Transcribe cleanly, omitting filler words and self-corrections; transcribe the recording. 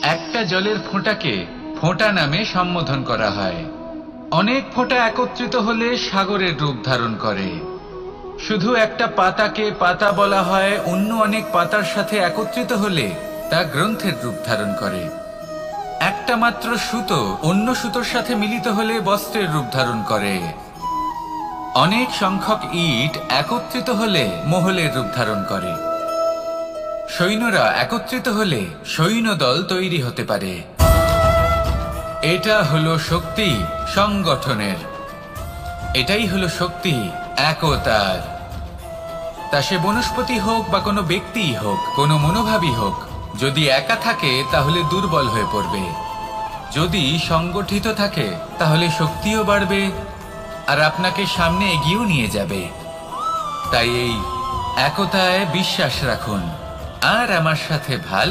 একটা জলের ফোঁটাকে ফোঁটা নামে সম্বোধন করা হয়। অনেক ফোঁটা একত্রিত হলে সাগরের রূপ ধারণ করে। শুধু একটা পাতাকে পাতা বলা হয়, অন্য অনেক পাতার সাথে একত্রিত হলে তা গ্রন্থের রূপ ধারণ করে। একটা মাত্র সুতো অন্য সুতোর সাথে মিলিত হলে বস্ত্রের রূপ ধারণ করে। অনেক সংখ্যক ইট একত্রিত হলে মহলের রূপ ধারণ করে। সৈন্যরা একত্রিত হলে সৈন্যদল তৈরি হতে পারে। এটা হলো শক্তি সংগঠনের, এটাই হলো শক্তি একতার। তা সে বনস্পতি হোক বা কোনো ব্যক্তিই হোক, কোনো মনোভাবই হোক, যদি একা থাকে তাহলে দুর্বল হয়ে পড়বে। যদি সংগঠিত থাকে তাহলে শক্তিও বাড়বে আর আপনাকে সামনে এগিয়েও নিয়ে যাবে। তাই এই একতায় বিশ্বাস রাখুন আর আমার সাথে ভালো